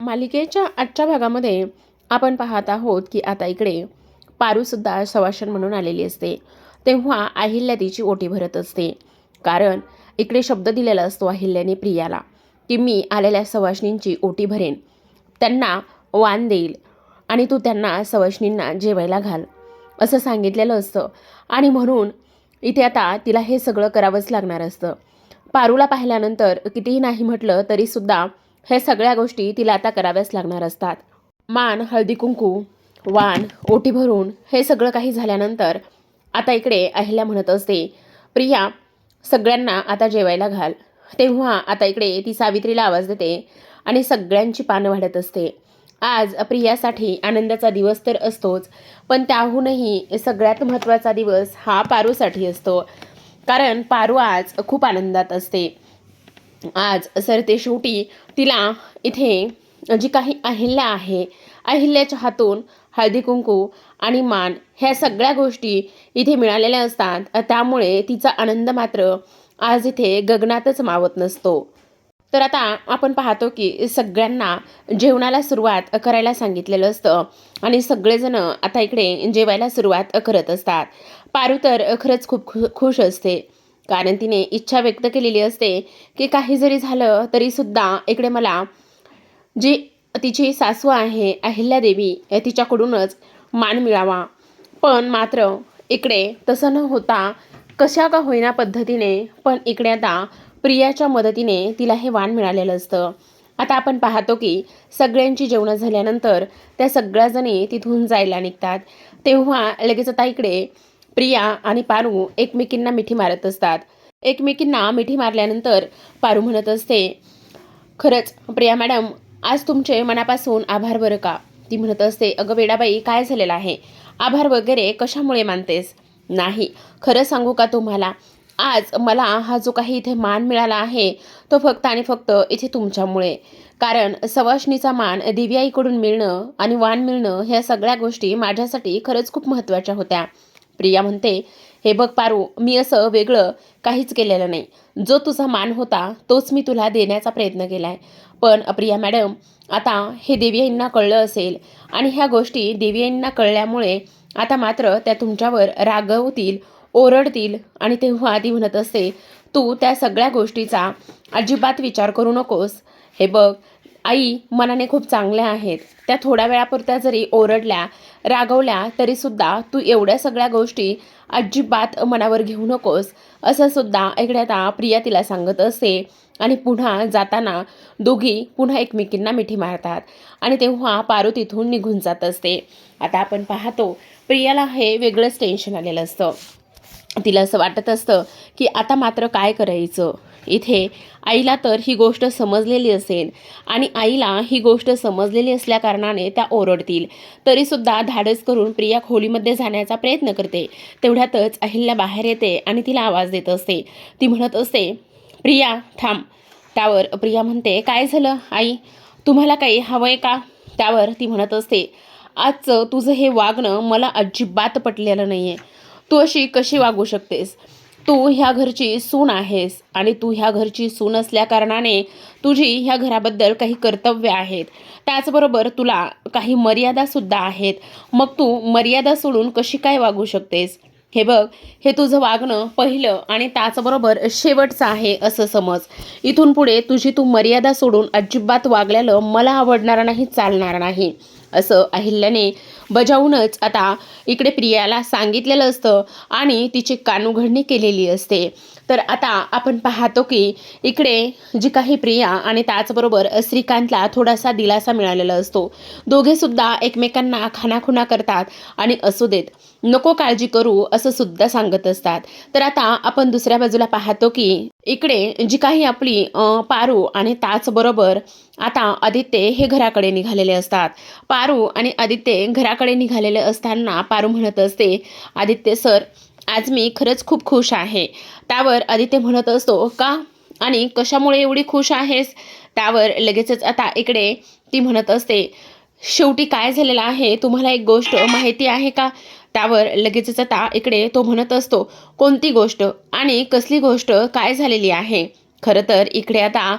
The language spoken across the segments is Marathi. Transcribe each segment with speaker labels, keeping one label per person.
Speaker 1: मालिकेच्या आजच्या भागामध्ये आपण पाहत आहोत की आता इकडे पारूसुद्धा सवाशण म्हणून आलेली असते. तेव्हा अहिल्या तिची ओटी भरत असते. कारण इकडे शब्द दिलेला असतो अहिल्याने प्रियाला की मी आलेल्या सवाशणींची ओटी भरेन, त्यांना वाण देईल आणि तू त्यांना सवाशणींना जेवायला घाल असं सांगितलेलं असतं. आणि म्हणून इथे आता तिला हे सगळं करावंच लागणार असतं. पारूला पाहिल्यानंतर कितीही नाही म्हटलं तरीसुद्धा ह्या सगळ्या गोष्टी तिला आता कराव्याच लागणार असतात. मान, हळदी कुंकू, वाण, ओटी भरून हे सगळं काही झाल्यानंतर आता इकडे अहिल्या म्हणत असते, प्रिया सगळ्यांना आता जेवायला घाल. तेव्हा आता इकडे ती सावित्रीला आवाज देते आणि सगळ्यांची पानं वाढत असते. आज प्रियासाठी आनंदाचा दिवस तर असतोच, पण त्याहूनही सगळ्यात महत्त्वाचा दिवस हा पारूसाठी असतो. कारण पारू आज खूप आनंदात असते. आज सरते शेवटी तिला इथे जी काही अहिल्या आहे, अहिल्याच्या हातून हळदी कुंकू आणि मान ह्या सगळ्या गोष्टी इथे मिळालेल्या असतात. त्यामुळे तिचा आनंद मात्र आज इथे गगनातच मावत नसतो. तर आता आपण पाहतो की सगळ्यांना जेवणाला सुरुवात करायला सांगितलेलं असतं आणि सगळेजण आता इकडे जेवायला सुरुवात करत असतात. पारू तर खरंच खूप खुश असते. कारण तिने इच्छा व्यक्त केलेली असते की काही जरी झालं तरीसुद्धा इकडे मला जी तिची सासू आहे अहिल्यादेवी तिच्याकडूनच मान मिळावा. पण मात्र इकडे तसं न होता कशा का होईना पद्धतीने पण इकडे आता प्रियाच्या मदतीने तिला हे वाण मिळालेलं असतं. आता आपण पाहतो की सगळ्यांची जेवणं झाल्यानंतर त्या सगळ्याजणी तिथून जायला निघतात. तेव्हा लगेच आता इकडे प्रिया आणि पारू एकमेकींना मिठी मारत असतात. एकमेकींना मिठी मारल्यानंतर पारू म्हणत असते, खरंच प्रिया मॅडम आज तुमचे मनापासून आभार बरं का. ती म्हणत असते, अगं वेडाबाई काय झालेलं आहे, आभार वगैरे कशामुळे मानतेस. नाही, खरं सांगू का तुम्हाला, आज मला हा जो काही इथे मान मिळाला आहे तो फक्त आणि फक्त इथे तुमच्यामुळे. कारण सवाष्णीचा मान देवी आईकडून मिळणं आणि वाण मिळणं ह्या सगळ्या गोष्टी माझ्यासाठी खरंच खूप महत्त्वाच्या होत्या. प्रिया म्हणते, हे बघ पारू, मी असं वेगळं काहीच केलेलं नाही. जो तुझा मान होता तोच मी तुला देण्याचा प्रयत्न केला आहे. पण प्रिया मॅडम आता हे देवी आईंना कळलं असेल आणि ह्या गोष्टी देवी आईंना कळल्यामुळे आता मात्र त्या तुमच्यावर रागवतील, ओरडतील. आणि तेव्हा ती म्हणत असते, तू त्या सगळ्या गोष्टीचा अजिबात विचार करू नकोस. हे बघ आई मनाने खूप चांगल्या आहेत, त्या थोड्या वेळापुरत्या जरी ओरडल्या रागवल्या तरीसुद्धा तू एवढ्या सगळ्या गोष्टी अजिबात मनावर घेऊ नकोस असं सुद्धा इकडे आता प्रिया तिला सांगत असते. आणि पुन्हा जाताना दोघी पुन्हा एकमेकींना मिठी मारतात आणि तेव्हा पारू तिथून निघून जात असते. आता आपण पाहतो प्रियाला हे वेगळंच टेन्शन आलेलं असतं. तिला असं वाटत असतं की आता मात्र काय करायचं. इथे आईला तर ही गोष्ट समजलेली असेल आणि आईला ही गोष्ट समजलेली असल्याकारणाने त्या ओरडतील. तरीसुद्धा धाडस करून प्रिया खोलीमध्ये जाण्याचा प्रयत्न करते. तेवढ्यातच अहिल्या बाहेर येते आणि तिला आवाज देत असते. ती म्हणत असते, प्रिया थांब. त्यावर प्रिया म्हणते, काय झालं आई, तुम्हाला काही हवं आहे का. त्यावर ती म्हणत असते, आजचं तुझं हे वागणं मला अजिबात पटलेलं नाही आहे. तू अशी कशी वागू शकतेस. तू ह्या घरची सून आहेस आणि तू ह्या घरची सून असल्याकारणाने तुझी ह्या घराबद्दल काही कर्तव्य आहेत. त्याचबरोबर तुला काही मर्यादासुद्धा आहेत. मग तू मर्यादा सोडून कशी काय वागू शकतेस. हे बघ, हे तुझं वागणं पहिलं आणि त्याचबरोबर शेवटचं आहे असं समज. इथून पुढे तुझी तू मर्यादा सोडून अजिबात वागलेलं मला आवडणार नाही, चालणार नाही असं अहिल्याने बजावूनच आता इकडे प्रियाला सांगितलेलं असतं आणि तिची कानउघडणी केलेली असते. तर आता आपण पाहतो की इकडे जी काही प्रिया आणि त्याचबरोबर श्रीकांतला थोडासा दिलासा मिळालेला असतो. दोघेसुद्धा एकमेकांना खानाखुणा करतात आणि असू देत, नको काळजी करू असं सुद्धा सांगत असतात. तर आता आपण दुसऱ्या बाजूला पाहतो की इकडे जी काही आपली पारू आणि त्याचबरोबर आता आदित्य हे घराकडे निघालेले असतात. पारू आणि आदित्य घराकडे निघालेले असताना पारू म्हणत असते, आदित्य सर आज मी खरंच खूप खुश आहे. त्यावर आदित्य म्हणत असतो, का आणि कशामुळे एवढी खुश आहेस. त्यावर लगेचच आता इकडे ती म्हणत असते, शेवटी काय झालेलं आहे तुम्हाला एक गोष्ट माहिती आहे का. त्यावर लगेचच आता इकडे तो म्हणत असतो, कोणती गोष्ट आणि कसली गोष्ट काय झालेली आहे. खरं तर इकडे आता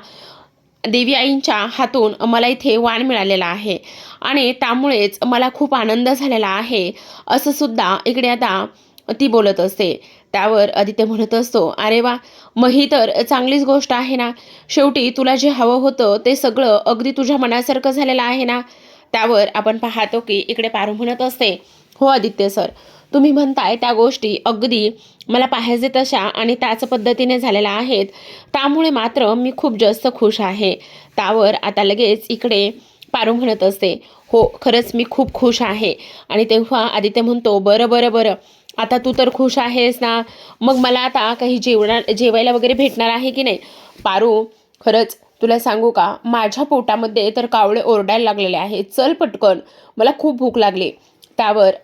Speaker 1: देवी आईंच्या हातून मला इथे वाण मिळालेला आहे आणि त्यामुळेच मला खूप आनंद झालेला आहे, असं सुद्धा इकडे आता ती बोलत असते. त्यावर आदित्य म्हणत असतो, अरे वा, मग ही तर चांगलीच गोष्ट आहे ना. शेवटी तुला जे हवं होतं ते सगळं अगदी तुझ्या मनासारखं झालेलं आहे ना. त्यावर आपण पाहतो की इकडे पारू म्हणत असते, हो आदित्य सर, तुम्ही म्हणताय त्या गोष्टी अगदी मला पाहिजे तशा आणि त्याच पद्धतीने झालेल्या आहेत, त्यामुळे मात्र मी खूप जास्त खुश आहे. त्यावर आता लगेच इकडे पारू म्हणत असते, हो खरंच मी खूप खुश आहे. आणि तेव्हा आदित्य म्हणतो, बरं बरं बरं, आता तू तर खुश आहेस ना, मग मला आता काही जेवायला वगैरे भेटणार आहे की नाही. पारू, खरंच तुला सांगू का, माझ्या पोटामध्ये तर कावळे ओरडायला लागलेले आहेत, चल पटकन, मला खूप भूक लागली. त्यावर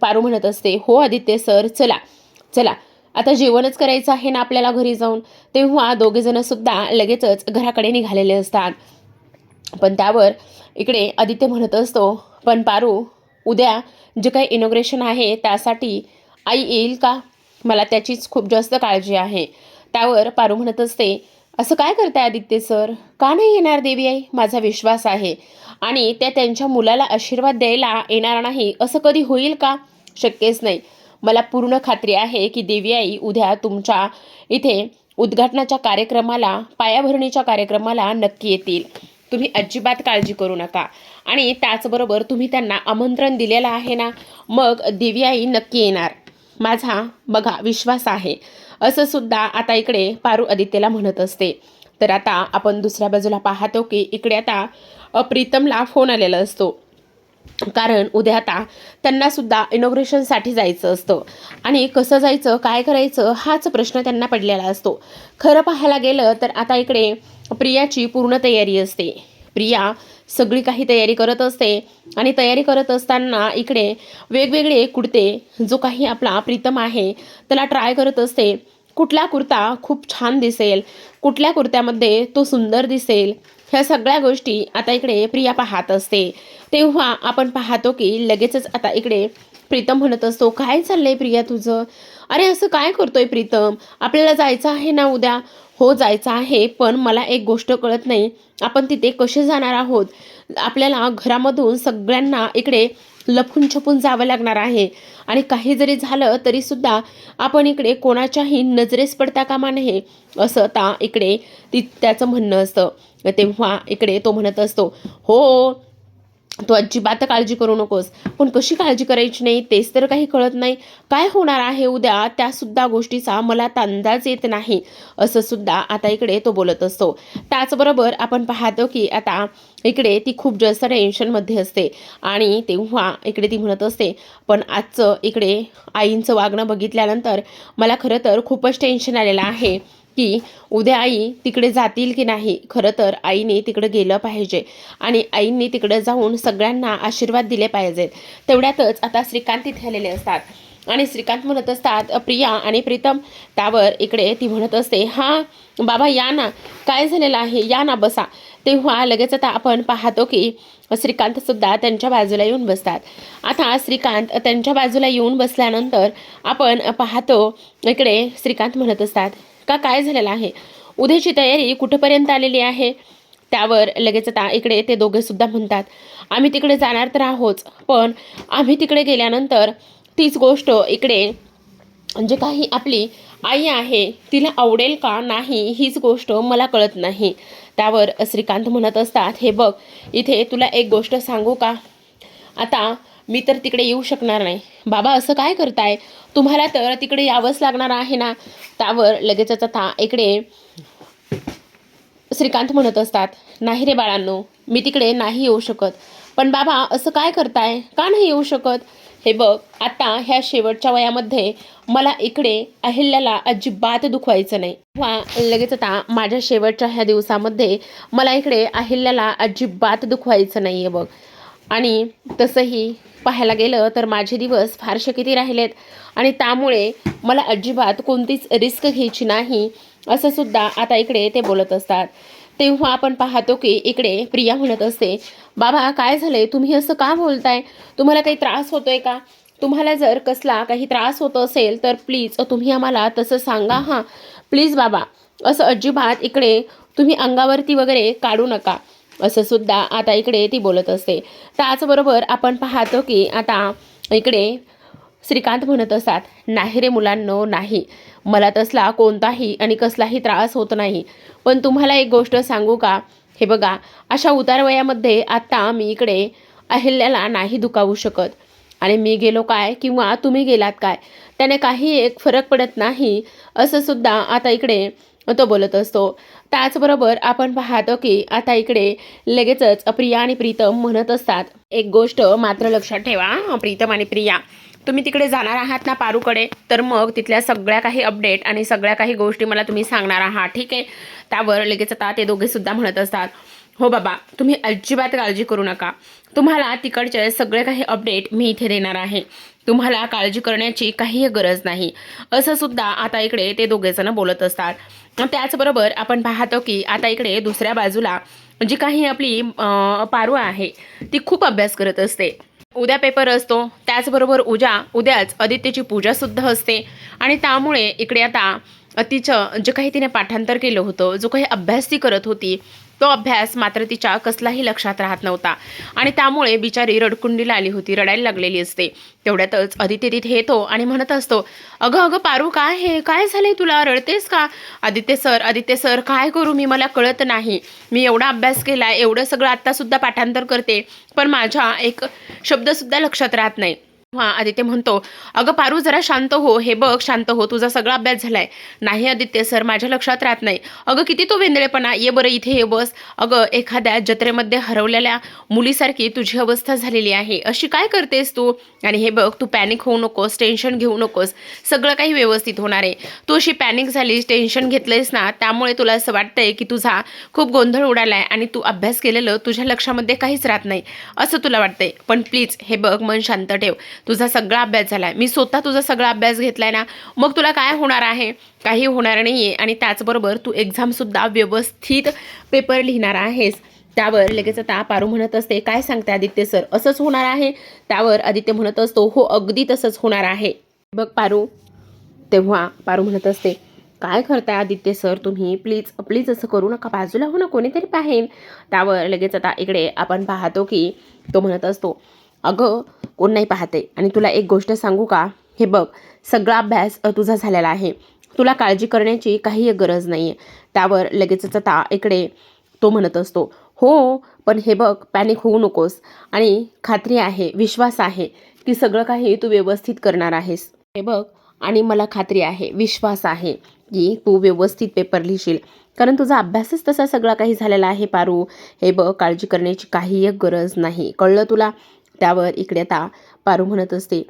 Speaker 1: पारू म्हणत असते, हो आदित्य सर, चला चला, आता जेवणच करायचं आहे ना आपल्याला घरी जाऊन. तेव्हा दोघेजण सुद्धा लगेचच घराकडे निघालेले असतात. पण त्यावर इकडे आदित्य म्हणत असतो, पण पारू, उद्या जे काही इनॉग्रेशन आहे त्यासाठी आई येईल का? मला त्याचीच खूप जास्त काळजी आहे. त्यावर पारू म्हणत असते, असं काय करताय आदित्य सर, का नाही येणार देवी आई? माझा विश्वास आहे आणि त्या त्यांच्या मुलाला आशीर्वाद द्यायला येणार नाही असं कधी होईल का? शक्यच नाही. मला पूर्ण खात्री आहे की देवी आई उद्या तुमच्या इथे उद्घाटनाच्या कार्यक्रमाला, पायाभरणीच्या कार्यक्रमाला नक्की येतील. तुम्ही अजिबात काळजी करू नका. आणि त्याचबरोबर तुम्ही त्यांना आमंत्रण दिलेलं आहे ना, मग देवी आई नक्की येणार, माझा बघा विश्वास आहे, असं सुद्धा आता इकडे पारू आदित्यला म्हणत असते. तर आता आपण दुसऱ्या बाजूला पाहतो की इकडे आता प्रीतमला फोन आलेला असतो, कारण उद्या आता त्यांना सुद्धा इनॉग्रेशनसाठी जायचं असतं आणि कसं जायचं, काय करायचं, हाच प्रश्न त्यांना पडलेला असतो. खरं पाहायला गेलं तर आता इकडे प्रियाची पूर्ण तयारी असते. प्रिया सगळी काही तयारी करत असते आणि तयारी करत असताना इकडे वेगवेगळे कुर्ते, जो काही आपला प्रीतम आहे त्याला ट्राय करत असते. कुठला कुर्ता खूप छान दिसेल, कुठल्या कुर्त्यामध्ये तो सुंदर दिसेल, ह्या सगळ्या गोष्टी आता इकडे प्रिया पाहत असते. तेव्हा आपण पाहतो की लगेचच आता इकडे प्रीतम म्हणत असतो, काय चाललंय प्रिया तुझं? अरे असं काय करतोय प्रीतम, आपल्याला जायचं आहे ना उद्या? हो जायचं आहे, पण मला एक गोष्ट कळत नाही, आपण तिथे कसे जाणार आहोत? आपल्याला घरामधून सगळ्यांना इकडे लपून छपून जावं लागणार आहे आणि काही जरी झालं तरी सुद्धा आपण इकडे कोणाच्याही नजरेस पडता कामा नये, असं आता इकडे त्याचं म्हणणं असतं. तेव्हा इकडे तो म्हणत असतो, हो तू अजिबात काळजी करू नकोस. पण कशी काळजी करायची नाही तेच तर काही कळत नाही. काय होणार आहे उद्या त्यासुद्धा गोष्टीचा मला आता अंदाज येत नाही, असं सुद्धा आता इकडे तो बोलत असतो. त्याचबरोबर आपण पाहतो की आता इकडे ती खूप जास्त टेन्शनमध्ये असते आणि तेव्हा इकडे ती म्हणत असते, पण आजचं इकडे आईंचं वागणं बघितल्यानंतर मला खरं तर खूपच टेन्शन आलेलं आहे की उद्या आई तिकडे जातील की नाही. खरं तर आईने तिकडे गेलं पाहिजे आणि आईंनी तिकडे जाऊन सगळ्यांना आशीर्वाद दिले पाहिजेत. तेवढ्यातच आता श्रीकांत तिथे आलेले असतात आणि श्रीकांत म्हणत असतात, प्रिया आणि प्रीतम. त्यावर इकडे ती म्हणत असते, हां बाबा या ना, काय झालेलं आहे, या ना बसा. तेव्हा लगेच आता आपण पाहतो की श्रीकांतसुद्धा त्यांच्या बाजूला येऊन बसतात. आता श्रीकांत त्यांच्या बाजूला येऊन बसल्यानंतर आपण पाहतो इकडे श्रीकांत म्हणत असतात, का काय झालेलं आहे, उद्याची तयारी कुठंपर्यंत आलेली आहे? त्यावर लगेच आता इकडे ते दोघे सुद्धा म्हणतात, आम्ही तिकडे जाणार तर आहोत, पण आम्ही तिकडे गेल्यानंतर तीच गोष्ट इकडे जे काही आपली आई आहे तिला आवडेल का नाही, हीच गोष्ट मला कळत नाही. त्यावर श्रीकांत म्हणत असतात, हे बघ इथे तुला एक गोष्ट सांगू का, आता मी तर तिकडे येऊ शकणार नाही. बाबा असं काय करताय, तुम्हाला तर तिकडे यावंच लागणार आहे ना. त्यावर लगेचच आता इकडे श्रीकांत म्हणत असतात, नाही रे बाळांनो, मी तिकडे नाही येऊ शकत. पण बाबा असं काय करताय, का नाही येऊ शकत? हे बघ, आता ह्या शेवटच्या वयामध्ये मला इकडे अहिल्याला अजिबात दुखवायचं नाही. किंवा लगेच आता माझ्या शेवटच्या ह्या दिवसामध्ये मला इकडे अहिल्याला अजिबात दुखवायचं नाही आहे बघ. आणि तसंही पाहायला गेलं तर माझे दिवस फारसे किती राहिलेत आणि त्यामुळे मला अजिबात कोणतीच रिस्क घ्यायची नाही, असं सुद्धा आता इकडे ते बोलत असतात. तेव्हा आपण पाहतो की इकडे प्रिया म्हणत असते, बाबा काय झालंय, तुम्ही असं का बोलताय, तुम्हाला काही त्रास होतोय का? तुम्हाला जर कसला काही त्रास होत असेल तर प्लीज तुम्ही आम्हाला तसं सांगा हां, प्लीज बाबा, असं अजिबात इकडे तुम्ही अंगावरती वगैरे काढू नका, असं सुद्धा आता इकडे ती बोलत असते. त्याचबरोबर आपण पाहतो की आता इकडे श्रीकांत म्हणत असतात, नाही रे मुलांनो, नाही, मला तसला कोणताही आणि कसलाही त्रास होत नाही. पण तुम्हाला एक गोष्ट सांगू का, हे बघा, अशा उतार वयामध्ये आत्ता मी इकडे अहिल्याला नाही दुखावू शकत. आणि मी गेलो काय किंवा तुम्ही गेलात काय, त्याने काही एक फरक पडत नाही, असं सुद्धा आता इकडे तो बोलत असतो. त्याचबरोबर आपण पाहतो की आता इकडे लगेचच प्रिया आणि प्रीतम म्हणत असतात, एक गोष्ट मात्र लक्षात ठेवा प्रीतम आणि प्रिया, तुम्ही तिकडे जाणार आहात ना पारूकडे, तर मग तिथल्या सगळ्या काही अपडेट आणि सगळ्या काही गोष्टी मला तुम्ही सांगणार आहात, ठीक आहे. त्यावर लगेच आता ते दोघे सुद्धा म्हणत असतात, हो बाबा, तुम्ही अजिबात काळजी करू नका, तुम्हाला तिकडचे सगळे काही अपडेट मी इथे देणार आहे, तुम्हाला काळजी करण्याची काही गरज नाही, असं सुद्धा आता इकडे ते दोघेजण बोलत असतात. त्याचबरोबर आपण पाहतो की आता इकडे दुसऱ्या बाजूला जी काही आपली पारू आहे ती खूप अभ्यास करत असते. उद्या पेपर असतो, त्याचबरोबर उद्याच आदित्यची पूजासुद्धा असते. आणि त्यामुळे इकडे आता तिचं जे काही तिने पाठांतर केलं होतं, जो काही अभ्यास ती करत होती, तो अभ्यास मात्र तिच्या कसलाही लक्षात राहत नव्हता. आणि त्यामुळे बिचारी रडकुंडीला आली होती, रडायला लागलेली असते. तेवढ्यातच आदित्य तिथे येतो आणि म्हणत असतो, अगं अगं पारू, काय हे, काय झालंय तुला, रडतेस का? आदित्य सर काय करू मी, मला कळत नाही, मी एवढा अभ्यास केला, एवढं सगळं आत्तासुद्धा पाठांतर करते, पण माझ्या एक शब्दसुद्धा लक्षात राहत नाही. हां, आदित्य म्हणतो, अगं पारू जरा शांत हो, हे बघ शांत हो, तुझा सगळा अभ्यास झालाय. नाही आदित्य सर, माझ्या लक्षात राहत नाही. अगं किती तो वेंदळेपणा, ये बरं इथे ये बस. अगं एखाद्या जत्रेमध्ये हरवलेल्या मुलीसारखी तुझी अवस्था झालेली आहे, अशी काय करतेस तू? आणि हे बघ, तू पॅनिक होऊ नकोस, टेन्शन घेऊ नकोस, सगळं काही व्यवस्थित होणार आहे. तू अशी पॅनिक झालीस, टेन्शन घेतलंयस ना, त्यामुळे तुला असं वाटतंय की तुझा खूप गोंधळ उडालाय आणि तू अभ्यास केलेलं तुझ्या लक्षामध्ये काहीच राहत नाही, असं तुला वाटतंय. पण प्लीज हे बघ, मन शांत ठेव, तुझा सगळा अभ्यास झालाय, मी स्वतः तुझा सगळा अभ्यास घेतलाय ना, मग तुला काय होणार आहे, काही होणार नाहीये. आणि त्याचबरोबर तू एक्झामसुद्धा व्यवस्थित पेपर लिहिणार आहेस. त्यावर लगेच आता पारू म्हणत असते, काय सांगते आदित्य सर, असंच होणार आहे? त्यावर आदित्य म्हणत असतो, हो अगदी तसंच होणार आहे. बघ पारू, तेव्हा पारू म्हणत असते, काय करताय आदित्य सर तुम्ही, प्लीज प्लीज असं करू नका, बाजूला हो ना, कोणीतरी पाहेन. त्यावर लगेच आता इकडे आपण पाहतो की तो म्हणत असतो, अगं कोण नाही पाहते, आणि तुला एक गोष्ट सांगू का, हे बघ, सगळा अभ्यास तुझा झालेला आहे, तुला काळजी करण्याची काही गरज नाही आहे. त्यावर लगेचच आता इकडे तो म्हणत असतो, हो पण हे बघ, पॅनिक होऊ नकोस, आणि खात्री आहे, विश्वास आहे की सगळं काही तू व्यवस्थित करणार आहेस. हे बघ, आणि मला खात्री आहे, विश्वास आहे की तू व्यवस्थित पेपर लिहिशील, कारण तुझा अभ्यासच तसा सगळा काही झालेला आहे पारू. हे बघ, काळजी करण्याची काही एक गरज नाही, कळलं तुला? त्यावर इकडे आता पारू म्हणत असते,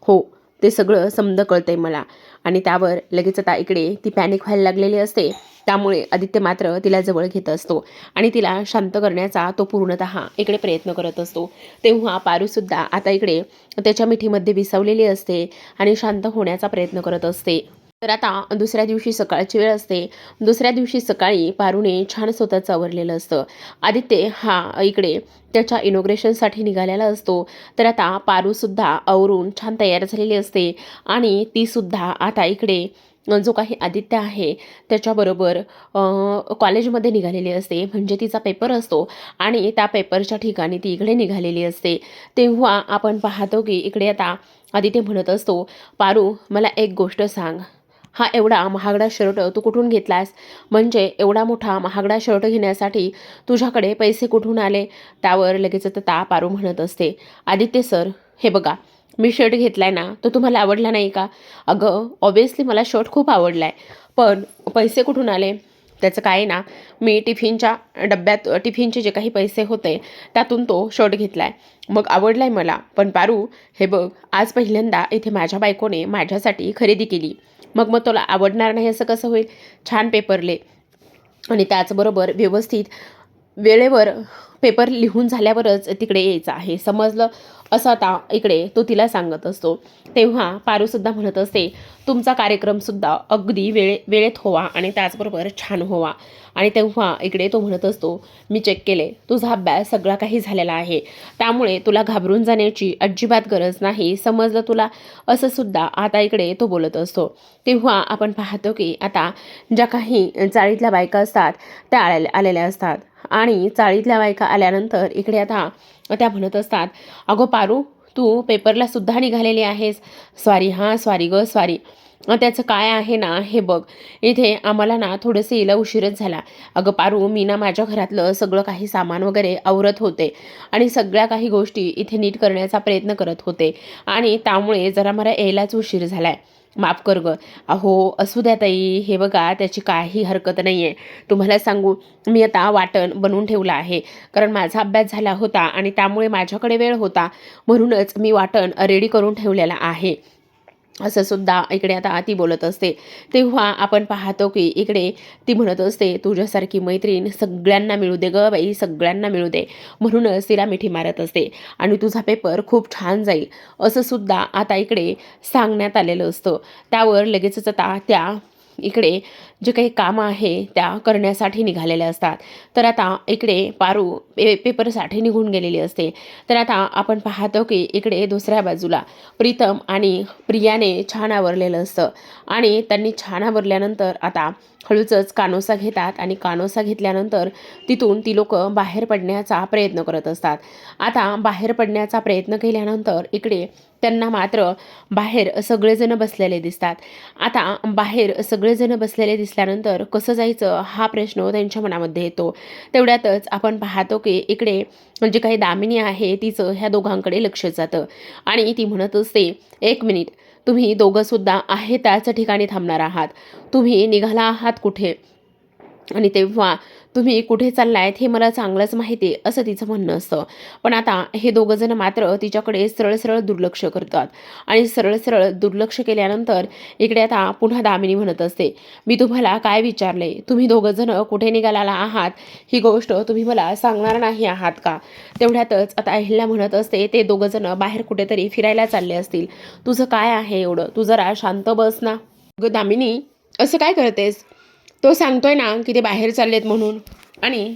Speaker 1: हो ते सगळं समजा कळतंय मला. आणि त्यावर लगेच आता इकडे ती पॅनिक व्हायला लागलेली असते. त्यामुळे आदित्य मात्र तिला जवळ घेत असतो आणि तिला शांत करण्याचा तो पूर्णतः इकडे प्रयत्न करत असतो. तेव्हा पारूसुद्धा आता इकडे त्याच्या मिठीमध्ये विसावलेली असते आणि शांत होण्याचा प्रयत्न करत असते. तर आता दुसऱ्या दिवशी सकाळची वेळ असते. दुसऱ्या दिवशी सकाळी पारूने छान स्वतःचं आवरलेलं असतं. आदित्य हा इकडे त्याच्या इनॉग्रेशनसाठी निघालेला असतो. तर आता पारूसुद्धा आवरून छान तयार झालेली असते आणि तीसुद्धा आता इकडे जो काही आदित्य आहे त्याच्याबरोबर कॉलेजमध्ये निघालेली असते, म्हणजे तिचा पेपर असतो आणि त्या पेपरच्या ठिकाणी ती इकडे निघालेली असते. तेव्हा आपण पाहतो की इकडे आता आदित्य म्हणत असतो, पारू मला एक गोष्ट सांग, हा एवढा महागडा शर्ट तू कुठून घेतलास? म्हणजे एवढा मोठा महागडा शर्ट घेण्यासाठी तुझ्याकडे पैसे कुठून आले? त्यावर लगेच आता पारू म्हणत असते, आदित्य सर हे बघा, मी शर्ट घेतलाय ना, तो तुम्हाला आवडला नाही का? अगं ऑब्व्हियसली मला शर्ट खूप आवडला आहे, पण पैसे कुठून आले? त्याचं काय ना, मी टिफिनच्या डब्यात टिफिनचे जे काही पैसे होते त्यातून तो शर्ट घेतला आहे, मग आवडला आहे मला. पण पारू हे बघ, आज पहिल्यांदा इथे माझ्या बायकोने माझ्यासाठी खरेदी केली, मग तुला आवडणार नाही असं कसं होईल? छान पेपरले आणि त्याचबरोबर व्यवस्थित वेळेवर पेपर लिहून झाल्यावरच तिकडे यायचं आहे, समजलं? असं आता इकडे तो तिला सांगत असतो. तेव्हा पारूसुद्धा म्हणत असते, तुमचा कार्यक्रमसुद्धा अगदी वेळेत व्हावा आणि त्याचबरोबर छान व्हावा. आणि तेव्हा इकडे तो म्हणत असतो, मी चेक केले, तुझा अभ्यास सगळा काही झालेला आहे, त्यामुळे तुला घाबरून जाण्याची अजिबात गरज नाही, समजलं तुला? असं सुद्धा आता इकडे तो बोलत असतो. तेव्हा आपण पाहतो की आता ज्या काही चाळीतल्या बायका असतात त्या आलेल्या असतात आणि चाळीतल्या बायका आल्यानंतर इकडे आता त्या म्हणत असतात, अगो पारू, तू पेपरला सुद्धा निघालेली आहेस? सॉरी हां, सॉरी ग सॉरी. त्याचं काय आहे ना हे बघ, इथे आम्हाला ना थोडंसं यायला उशीरच झाला. अगं पारू, मी ना माझ्या घरातलं सगळं काही सामान वगैरे आवरत होते आणि सगळ्या काही गोष्टी इथे नीट करण्याचा प्रयत्न करत होते आणि त्यामुळे जरा मला यायलाच उशीर झाला आहे, माफ कर गं. अहो असू द्या ताई, हे बघा त्याची काही हरकत नाही आहे. तुम्हाला सांगू, मी आता वाटण बनवून ठेवलं आहे, कारण माझा अभ्यास झाला होता आणि त्यामुळे माझ्याकडे वेळ होता, म्हणूनच मी वाटण रेडी करून ठेवलेलं आहे. असं सुद्धा इकडे आता ती बोलत असते. तेव्हा आपण पाहतो की इकडे ती म्हणत असते, तुझ्यासारखी मैत्रीण सगळ्यांना मिळू दे गं बाई, सगळ्यांना मिळू दे, म्हणूनच तिला मिठी मारत असते आणि तुझा पेपर खूप छान जाईल असं सुद्धा आता इकडे सांगण्यात आलेलं असतं. त्यावर लगेचच आता त्या इकडे जे काही कामं आहे त्या करण्यासाठी निघालेल्या असतात. तर आता इकडे पारू पेपरसाठी निघून गेलेली असते. तर आता आपण पाहतो की इकडे दुसऱ्या बाजूला प्रीतम आणि प्रियाने छान आवरलेलं असतं आणि त्यांनी छान आवरल्यानंतर आता हळूच कानोसा घेतात आणि कानोसा घेतल्यानंतर तिथून ती लोक बाहेर पडण्याचा प्रयत्न करत असतात. आता बाहेर पडण्याचा प्रयत्न केल्यानंतर इकडे त्यांना मात्र बाहेर सगळेजण बसलेले दिसतात. आता बाहेर सगळेजण बसलेले दिसल्यानंतर कसं जायचं हा प्रश्न त्यांच्या मनामध्ये येतो. तेवढ्यातच आपण पाहतो की इकडे म्हणजे काही दामिनी आहे तिचं ह्या दोघांकडे लक्ष जातं आणि ती म्हणत असते, एक मिनिट, तुम्ही दोघंसुद्धा आहे त्याच ठिकाणी थांबणार आहात, तुम्ही निघाला आहात कुठे आणि तेव्हा तुम्ही कुठे चाललायत हे मला चांगलंच माहिती आहे, असं तिचं म्हणणं असतं. पण आता हे दोघंजण मात्र तिच्याकडे सरळ सरळ दुर्लक्ष करतात आणि सरळ सरळ दुर्लक्ष केल्यानंतर इकडे आता पुन्हा दामिनी म्हणत असते, मी तुम्हाला काय विचारले, तुम्ही दोघंजण कुठे निघालेला आहात ही गोष्ट तुम्ही मला सांगणार नाही आहात का? तेवढ्यातच आता अहिल्या म्हणत असते, ते दोघंजण बाहेर कुठेतरी फिरायला चालले असतील, तुझं काय आहे एवढं, तू जरा शांत बस ना. अगं दामिनी, असं काय करतेस? तो सांगतोय ना की ते बाहेर चाललेत म्हणून, आणि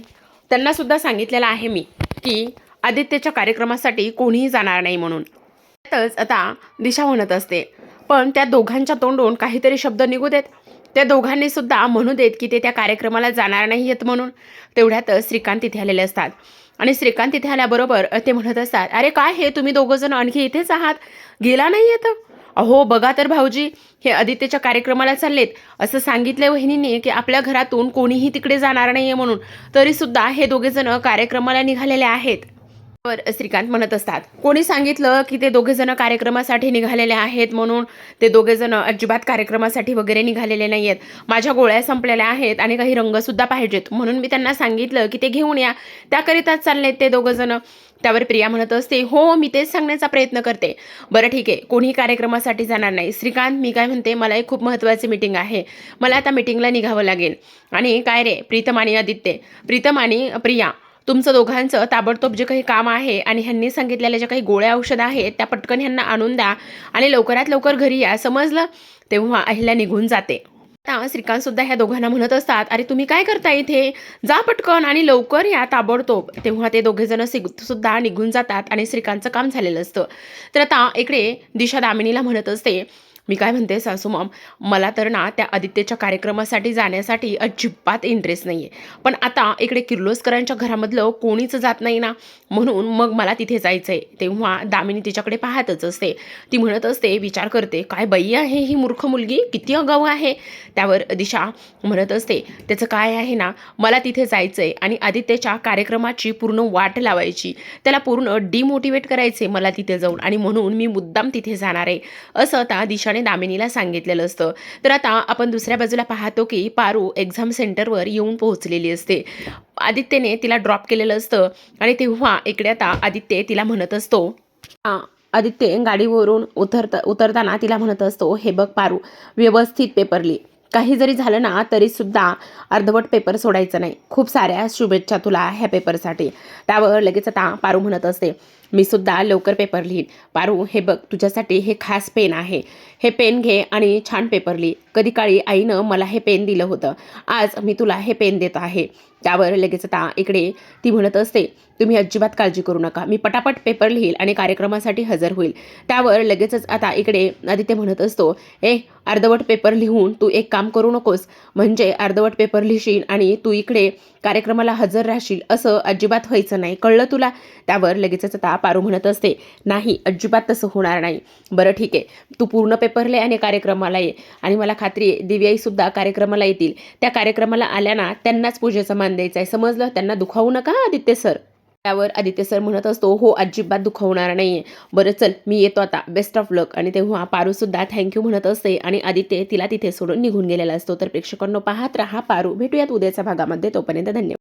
Speaker 1: त्यांनासुद्धा सांगितलेलं आहे मी की आदित्यच्या कार्यक्रमासाठी कोणीही जाणार नाही म्हणून. त्यातच आता दिशा म्हणत असते, पण त्या दोघांच्या तोंडून काहीतरी शब्द निघू देत, त्या दोघांनी सुद्धा म्हणू देत की ते त्या कार्यक्रमाला जाणार नाही आहेत म्हणून. तेवढ्यातच श्रीकांत तिथे आलेले असतात आणि श्रीकांत तिथे आल्याबरोबर ते म्हणत असतात, अरे काय हे तुम्ही दोघंजण आणखी इथेच आहात, गेला नाही येतं? अहो बघा तर भाऊजी, हे आदित्यच्या कार्यक्रमाला चाललेत, असं सांगितलं वहिनीने की आपल्या घरातून कोणीही तिकडे जाणार नाहीये म्हणून, तरीसुद्धा हे दोघेजण कार्यक्रमाला निघालेले आहेत. वर श्रीकांत म्हणत असतात, कोणी सांगितलं की ते दोघेजण कार्यक्रमासाठी निघालेले आहेत म्हणून? ते दोघेजण अजिबात कार्यक्रमासाठी वगैरे निघालेले नाही आहेत. माझ्या गोळ्या संपलेल्या आहेत आणि काही रंगसुद्धा पाहिजेत, म्हणून मी त्यांना सांगितलं की ते घेऊन या, त्याकरिताच चाललेत ते दोघंजण. त्यावर प्रिया म्हणत असते, हो मी तेच सांगण्याचा प्रयत्न करते. बरं ठीक आहे, कोणीही कार्यक्रमासाठी जाणार नाही. श्रीकांत, मी काय म्हणते, मला एक खूप महत्त्वाची मीटिंग आहे, मला आता मीटिंगला निघावं लागेल. आणि काय रे प्रीतम आणि आदित्य, प्रीतम आणि प्रिया, तुमचं दोघांचं ताबडतोब जे काही काम आहे आणि ह्यांनी सांगितलेल्या ज्या काही गोळ्या औषधं आहेत त्या पटकन ह्यांना आणून द्या आणि लवकरात लवकर घरी या, समजलं? तेव्हा अहिल्या निघून जाते. आता श्रीकांत सुद्धा ह्या दोघांना म्हणत असतात, अरे तुम्ही काय करता इथे, जा पटकन आणि लवकर या ताबडतोब. तेव्हा ते दोघेजण सुद्धा निघून जातात आणि श्रीकांतचं काम झालेलं असतं. तर आता इकडे दिशा दामिनीला म्हणत असते, मी काय म्हणते सासू मॉम, मला तर ना त्या आदित्यच्या कार्यक्रमासाठी जाण्यासाठी अजिबात इंटरेस्ट नाही आहे, पण आता इकडे किर्लोस्करांच्या घरामधलं कोणीच जात नाही ना, म्हणून मग मला तिथे जायचं आहे. तेव्हा दामिनी तिच्याकडे पाहतच असते. ती म्हणत असते, विचार करते, काय बाई आहे ही मूर्ख मुलगी, किती आगाऊ आहे. त्यावर दिशा म्हणत असते, त्याचं काय आहे ना, मला तिथे जायचं आहे आणि आदित्यच्या कार्यक्रमाची पूर्ण वाट लावायची, त्याला पूर्ण डिमोटिवेट करायचे मला तिथे जाऊन, आणि म्हणून मी मुद्दाम तिथे जाणार आहे, असं आता दिशाने दामिनीला सांगितलेलं असतं. तर आता आपण दुसऱ्या बाजूला पाहतो की पारू एक्झाम सेंटरवर येऊन पोहोचलेली असते. आदित्यने तिला ड्रॉप केलेलं असतं आणि तेव्हा इकडे आता आदित्य तिला म्हणत असतो, आदित्य गाडीवरून उतरताना तिला म्हणत असतो, हे बघ पारू, व्यवस्थित पेपर लिह, काही जरी झालं ना तरीसुद्धा अर्धवट पेपर सोडायचं नाही. खूप साऱ्या शुभेच्छा तुला ह्या पेपरसाठी. त्यावर लगेच आता पारू म्हणत असते, मी सुद्धा लवकर पेपर लिहीन. पारू, हे बघ तुझ्यासाठी हे खास पेन आहे. हे पेन घे आणि छान पेपर लिही. कधी काळी आईनं मला हे पेन दिलं होतं. आज मी तुला हे पेन देत आहे. त्यावर लगेच आता इकडे ती म्हणत असते, तुम्ही अजिबात काळजी करू नका. मी पटापट पेपर लिहील आणि कार्यक्रमासाठी हजर होईल. त्यावर लगेचच आता इकडे आदित्य म्हणत असतो, अर्धवट पेपर लिहून तू एक काम करू नकोस. म्हणजे अर्धवट पेपर लिहिशील आणि तू इकडे कार्यक्रमाला हजर राहशील, असं अजिबात व्हायचं नाही. कळलं तुला? त्यावर लगेचच आता पारू म्हणत असते, नाही अजिबात तसं होणार नाही. बरं ठीक आहे, तू पूर्ण पेपर लिह आणि कार्यक्रमाला ये. आणि मला खात्री आहे दिव्याईसुद्धा कार्यक्रमाला येतील. त्या कार्यक्रमाला आल्या ना त्यांनाच पूजेचा मान द्यायचा आहे. समजलं? त्यांना दुखावू नका आदित्य सर. त्यावर आदित्य सर म्हणत असतो, हो अजिबात दुखावणार नाहीये. बरं चल मी येतो आता, बेस्ट ऑफ लक. आणि तेव्हा पारूसुद्धा थँक्यू म्हणत असते आणि आदित्य तिला तिथे सोडून निघून गेलेला असतो. तर प्रेक्षकांनो पाहत रहा पारू. भेटूयात उद्याच्या भागामध्ये. तोपर्यंत धन्यवाद.